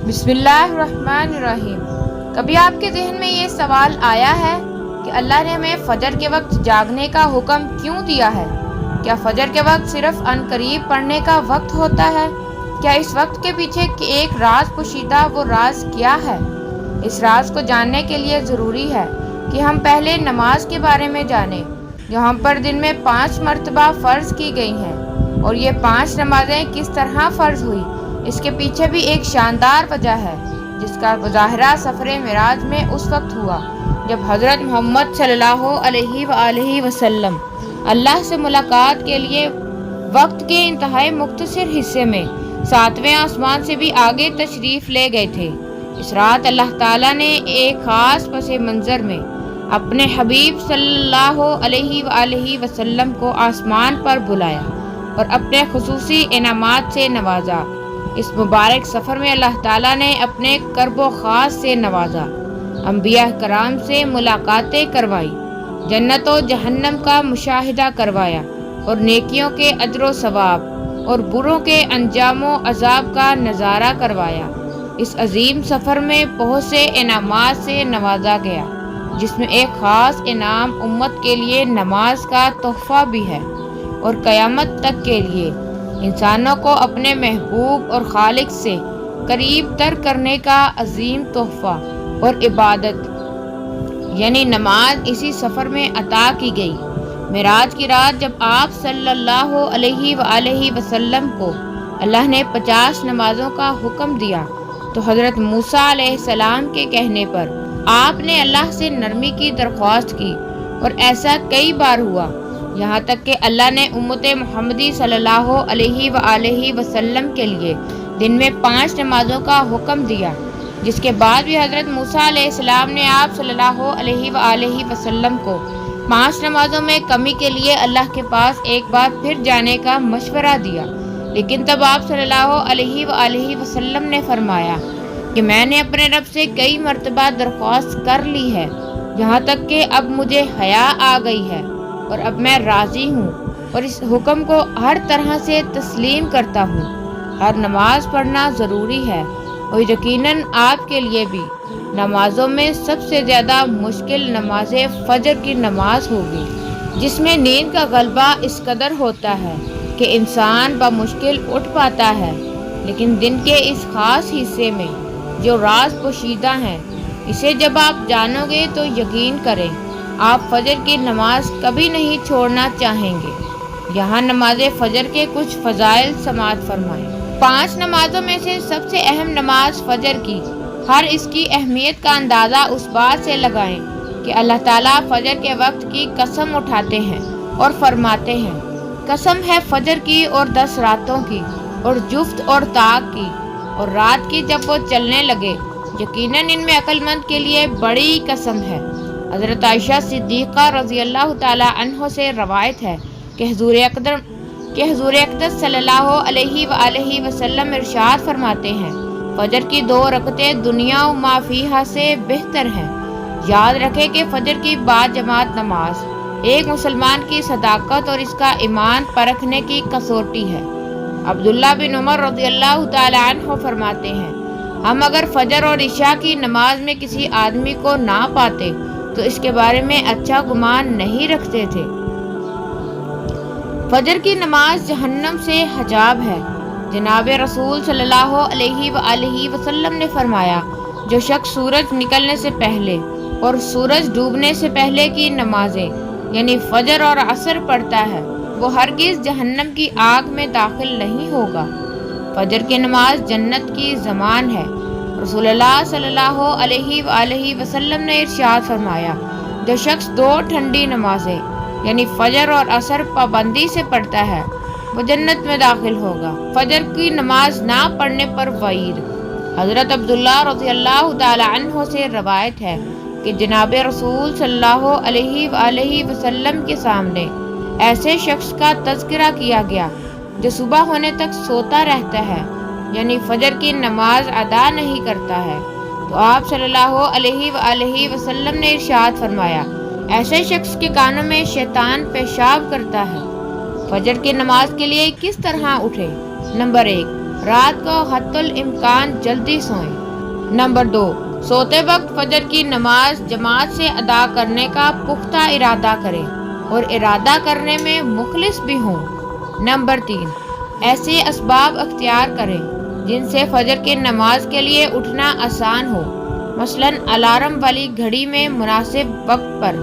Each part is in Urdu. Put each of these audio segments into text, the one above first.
بسم اللہ الرحمن الرحیم۔ کبھی آپ کے ذہن میں یہ سوال آیا ہے کہ اللہ نے ہمیں فجر کے وقت جاگنے کا حکم کیوں دیا ہے؟ کیا فجر کے وقت صرف عنقریب پڑھنے کا وقت ہوتا ہے؟ کیا اس وقت کے پیچھے ایک راز پوشیدہ، وہ راز کیا ہے؟ اس راز کو جاننے کے لیے ضروری ہے کہ ہم پہلے نماز کے بارے میں جانیں، جو ہم پر دن میں 5 مرتبہ فرض کی گئی ہیں، اور یہ 5 نمازیں کس طرح فرض ہوئی، اس کے پیچھے بھی ایک شاندار وجہ ہے، جس کا مظاہرہ سفر معراج میں اس وقت ہوا جب حضرت محمد صلی اللہ علیہ وآلہ وسلم اللہ سے ملاقات کے لیے وقت کے انتہائی مختصر حصے میں 7ویں آسمان سے بھی آگے تشریف لے گئے تھے۔ اس رات اللہ تعالیٰ نے ایک خاص پس منظر میں اپنے حبیب صلی اللہ علیہ وآلہ وسلم کو آسمان پر بلایا اور اپنے خصوصی انعامات سے نوازا۔ اس مبارک سفر میں اللہ تعالیٰ نے اپنے کرب و خاص سے نوازا، انبیاء کرام سے ملاقاتیں کروائی، جنت و جہنم کا مشاہدہ کروایا، اور نیکیوں کے اجر و ثواب اور بروں کے انجام و عذاب کا نظارہ کروایا۔ اس عظیم سفر میں بہت سے انعامات سے نوازا گیا، جس میں ایک خاص انعام امت کے لیے نماز کا تحفہ بھی ہے، اور قیامت تک کے لیے انسانوں کو اپنے محبوب اور خالق سے قریب تر کرنے کا عظیم تحفہ اور عبادت یعنی نماز اسی سفر میں عطا کی گئی۔ معراج کی رات جب آپ صلی اللہ علیہ وآلہ وسلم کو اللہ نے 50 نمازوں کا حکم دیا تو حضرت موسیٰ علیہ السلام کے کہنے پر آپ نے اللہ سے نرمی کی درخواست کی، اور ایسا کئی بار ہوا، یہاں تک کہ اللہ نے امت محمدی صلی اللہ علیہ وآلہ وسلم کے لیے دن میں 5 نمازوں کا حکم دیا، جس کے بعد بھی حضرت موسیٰ علیہ السلام نے آپ صلی اللہ علیہ وآلہ وسلم کو 5 نمازوں میں کمی کے لیے اللہ کے پاس ایک بار پھر جانے کا مشورہ دیا، لیکن تب آپ صلی اللہ علیہ وآلہ وسلم نے فرمایا کہ میں نے اپنے رب سے کئی مرتبہ درخواست کر لی ہے، یہاں تک کہ اب مجھے حیا آ گئی ہے، اور اب میں راضی ہوں اور اس حکم کو ہر طرح سے تسلیم کرتا ہوں۔ ہر نماز پڑھنا ضروری ہے، اور یقیناً آپ کے لیے بھی نمازوں میں سب سے زیادہ مشکل نماز فجر کی نماز ہوگی، جس میں نیند کا غلبہ اس قدر ہوتا ہے کہ انسان بمشکل اٹھ پاتا ہے، لیکن دن کے اس خاص حصے میں جو راز پوشیدہ ہیں، اسے جب آپ جانو گے تو یقین کریں آپ فجر کی نماز کبھی نہیں چھوڑنا چاہیں گے۔ یہاں نماز فجر کے کچھ فضائل سماعت فرمائیں۔ 5 نمازوں میں سے سب سے اہم نماز فجر کی، ہر اس کی اہمیت کا اندازہ اس بات سے لگائیں کہ اللہ تعالیٰ فجر کے وقت کی قسم اٹھاتے ہیں اور فرماتے ہیں، قسم ہے فجر کی اور 10 راتوں کی، اور جفت اور طاق کی، اور رات کی جب وہ چلنے لگے، یقیناً ان میں عقل مند کے لیے بڑی قسم ہے۔ حضرت عائشہ صدیقہ رضی اللہ تعالیٰ عنہ سے روایت ہے کہ حضور اقدس صلی اللہ علیہ وآلہ وسلم ارشاد فرماتے ہیں، فجر کی 2 رکعتیں دنیا و ما فیہا سے بہتر ہیں۔ یاد رکھے کہ فجر کی باجماعت نماز ایک مسلمان کی صداقت اور اس کا ایمان پرکھنے کی کسوٹی ہے۔ عبداللہ بن عمر رضی اللہ تعالیٰ عنہ فرماتے ہیں، ہم اگر فجر اور عشاء کی نماز میں کسی آدمی کو نہ پاتے تو اس کے بارے میں اچھا گمان نہیں رکھتے تھے۔ فجر کی نماز جہنم سے حجاب ہے۔ جناب رسول صلی اللہ علیہ وآلہ وسلم نے فرمایا، جو شخص سورج نکلنے سے پہلے اور سورج ڈوبنے سے پہلے کی نمازیں یعنی فجر اور عصر پڑھتا ہے، وہ ہرگز جہنم کی آگ میں داخل نہیں ہوگا۔ فجر کی نماز جنت کی ضمان ہے۔ رسول اللہ صلی اللہ علیہ وآلہ وسلم نے ارشاد فرمایا، جو شخص 2 ٹھنڈی نمازیں یعنی فجر اور عصر پابندی سے پڑھتا ہے، وہ جنت میں داخل ہوگا۔ فجر کی نماز نہ پڑھنے پر وعید۔ حضرت عبداللہ رضی اللہ تعالی عنہ سے روایت ہے کہ جناب رسول صلی اللہ علیہ وآلہ وسلم کے سامنے ایسے شخص کا تذکرہ کیا گیا جو صبح ہونے تک سوتا رہتا ہے، یعنی فجر کی نماز ادا نہیں کرتا ہے، تو آپ صلی اللہ علیہ وآلہ وسلم نے ارشاد فرمایا، ایسے شخص کے کانوں میں شیطان پیشاب کرتا ہے۔ فجر کی نماز کے لیے کس طرح اٹھے؟ نمبر 1، رات کو حتی الامکان جلدی سوئیں۔ نمبر 2، سوتے وقت فجر کی نماز جماعت سے ادا کرنے کا پختہ ارادہ کریں اور ارادہ کرنے میں مخلص بھی ہوں۔ نمبر 3، ایسے اسباب اختیار کریں جن سے فجر کی نماز کے لیے اٹھنا آسان ہو، مثلاً الارم والی گھڑی میں مناسب وقت پر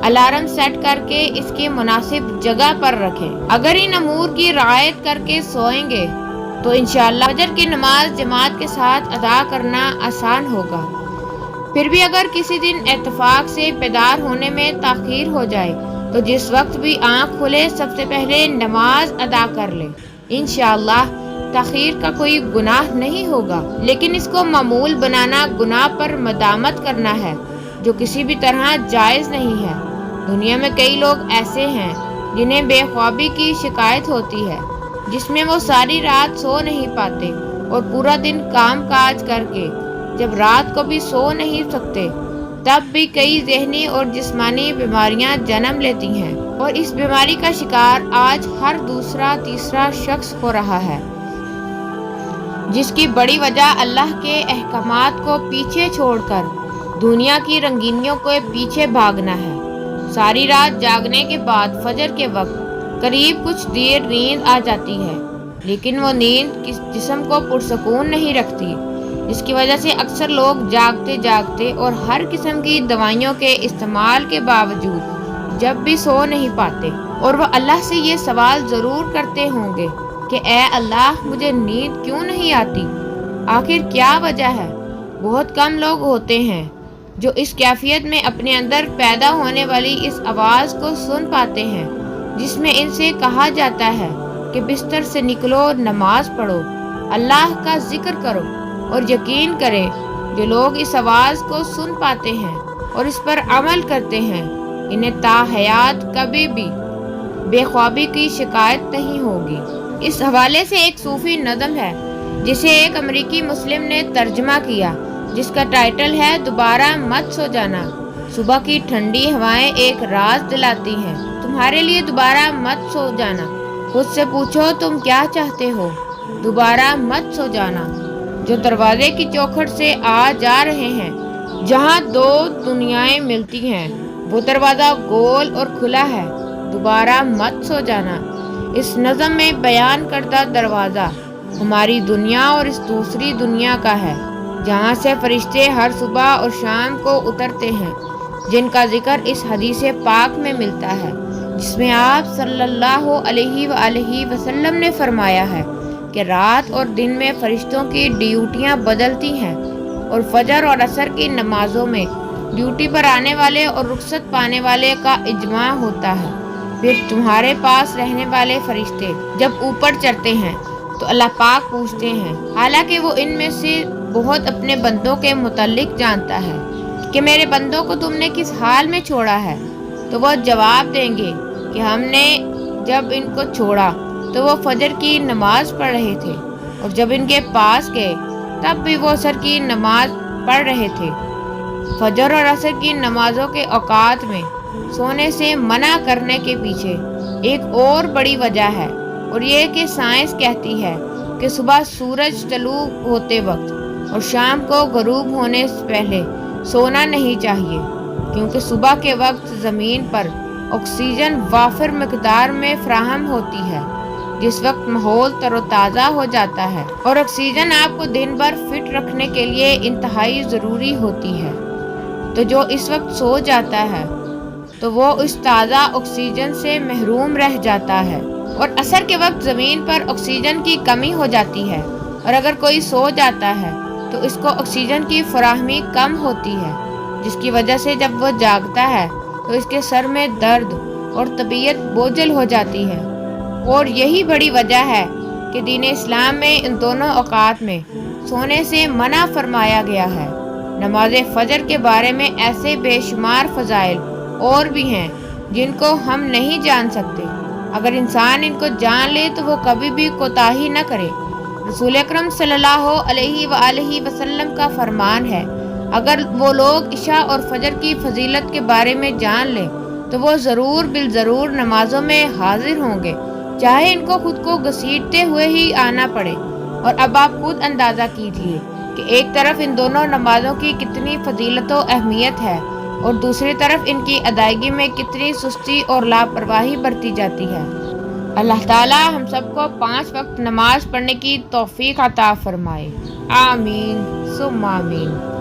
الارم سیٹ کر کے اس کی مناسب جگہ پر رکھیں۔ اگر ان امور کی رعایت کر کے سوئیں گے تو انشاءاللہ فجر کی نماز جماعت کے ساتھ ادا کرنا آسان ہوگا۔ پھر بھی اگر کسی دن اتفاق سے بیدار ہونے میں تاخیر ہو جائے تو جس وقت بھی آنکھ کھلے سب سے پہلے نماز ادا کر لیں۔ انشاءاللہ تاخیر کا کوئی گناہ نہیں ہوگا، لیکن اس کو معمول بنانا گناہ پر مدامت کرنا ہے جو کسی بھی طرح جائز نہیں ہے۔ دنیا میں کئی لوگ ایسے ہیں جنہیں بے خوابی کی شکایت ہوتی ہے، جس میں وہ ساری رات سو نہیں پاتے اور پورا دن کام کاج کر کے جب رات کو بھی سو نہیں سکتے تب بھی کئی ذہنی اور جسمانی بیماریاں جنم لیتی ہیں، اور اس بیماری کا شکار آج ہر دوسرا تیسرا شخص ہو رہا ہے، جس کی بڑی وجہ اللہ کے احکامات کو پیچھے چھوڑ کر دنیا کی رنگینیوں کو پیچھے بھاگنا ہے۔ ساری رات جاگنے کے بعد فجر کے وقت قریب کچھ دیر نیند آ جاتی ہے، لیکن وہ نیند جسم کو پرسکون نہیں رکھتی، جس کی وجہ سے اکثر لوگ جاگتے جاگتے اور ہر قسم کی دوائیوں کے استعمال کے باوجود جب بھی سو نہیں پاتے، اور وہ اللہ سے یہ سوال ضرور کرتے ہوں گے کہ اے اللہ مجھے نیند کیوں نہیں آتی، آخر کیا وجہ ہے؟ بہت کم لوگ ہوتے ہیں جو اس کیفیت میں اپنے اندر پیدا ہونے والی اس آواز کو سن پاتے ہیں جس میں ان سے کہا جاتا ہے کہ بستر سے نکلو، نماز پڑھو، اللہ کا ذکر کرو، اور یقین کریں جو لوگ اس آواز کو سن پاتے ہیں اور اس پر عمل کرتے ہیں انہیں تا حیات کبھی بھی بے خوابی کی شکایت نہیں ہوگی۔ اس حوالے سے ایک صوفی نظم ہے جسے ایک امریکی مسلم نے ترجمہ کیا، جس کا ٹائٹل ہے دوبارہ مت سو جانا۔ صبح کی ٹھنڈی ہوائیں ایک راز دلاتی ہیں، تمہارے لیے دوبارہ مت سو جانا۔ خود سے پوچھو تم کیا چاہتے ہو، دوبارہ مت سو جانا۔ جو دروازے کی چوکھٹ سے آ جا رہے ہیں جہاں دو دنیایں ملتی ہیں، وہ دروازہ گول اور کھلا ہے، دوبارہ مت سو جانا۔ اس نظم میں بیان کردہ دروازہ ہماری دنیا اور اس دوسری دنیا کا ہے جہاں سے فرشتے ہر صبح اور شام کو اترتے ہیں، جن کا ذکر اس حدیث پاک میں ملتا ہے جس میں آپ صلی اللہ علیہ وآلہ وسلم نے فرمایا ہے کہ رات اور دن میں فرشتوں کی ڈیوٹیاں بدلتی ہیں، اور فجر اور عصر کی نمازوں میں ڈیوٹی پر آنے والے اور رخصت پانے والے کا اجماع ہوتا ہے۔ پھر تمہارے پاس رہنے والے فرشتے جب اوپر چڑھتے ہیں تو اللہ پاک پوچھتے ہیں، حالانکہ وہ ان میں سے بہت اپنے بندوں کے متعلق جانتا ہے، کہ میرے بندوں کو تم نے کس حال میں چھوڑا ہے؟ تو وہ جواب دیں گے کہ ہم نے جب ان کو چھوڑا تو وہ فجر کی نماز پڑھ رہے تھے، اور جب ان کے پاس گئے تب بھی وہ عصر کی نماز پڑھ رہے تھے۔ فجر اور عصر کی نمازوں کے اوقات میں سونے سے منع کرنے کے پیچھے ایک اور بڑی وجہ ہے، اور یہ کہ سائنس کہتی ہے کہ صبح سورج طلوع ہوتے وقت اور شام کو غروب ہونے سے پہلے سونا نہیں چاہیے، کیونکہ صبح کے وقت زمین پر آکسیجن وافر مقدار میں فراہم ہوتی ہے، جس وقت ماحول تر و تازہ ہو جاتا ہے، اور آکسیجن آپ کو دن بھر فٹ رکھنے کے لیے انتہائی ضروری ہوتی ہے۔ تو جو اس وقت سو جاتا ہے تو وہ اس تازہ آکسیجن سے محروم رہ جاتا ہے، اور عصر کے وقت زمین پر آکسیجن کی کمی ہو جاتی ہے، اور اگر کوئی سو جاتا ہے تو اس کو آکسیجن کی فراہمی کم ہوتی ہے، جس کی وجہ سے جب وہ جاگتا ہے تو اس کے سر میں درد اور طبیعت بوجھل ہو جاتی ہے۔ اور یہی بڑی وجہ ہے کہ دین اسلام میں ان دونوں اوقات میں سونے سے منع فرمایا گیا ہے۔ نماز فجر کے بارے میں ایسے بے شمار فضائل اور بھی ہیں جن کو ہم نہیں جان سکتے، اگر انسان ان کو جان لے تو وہ کبھی بھی کوتاہی نہ کرے۔ رسول اکرم صلی اللہ علیہ وآلہ وسلم کا فرمان ہے، اگر وہ لوگ عشاء اور فجر کی فضیلت کے بارے میں جان لیں تو وہ ضرور بالضرور نمازوں میں حاضر ہوں گے، چاہے ان کو خود کو گھسیٹتے ہوئے ہی آنا پڑے۔ اور اب آپ خود اندازہ کیجئے کہ ایک طرف ان دونوں نمازوں کی کتنی فضیلت و اہمیت ہے اور دوسری طرف ان کی ادائیگی میں کتنی سستی اور لاپرواہی برتی جاتی ہے۔ اللہ تعالیٰ ہم سب کو 5 وقت نماز پڑھنے کی توفیق عطا فرمائے۔ آمین ثم آمین۔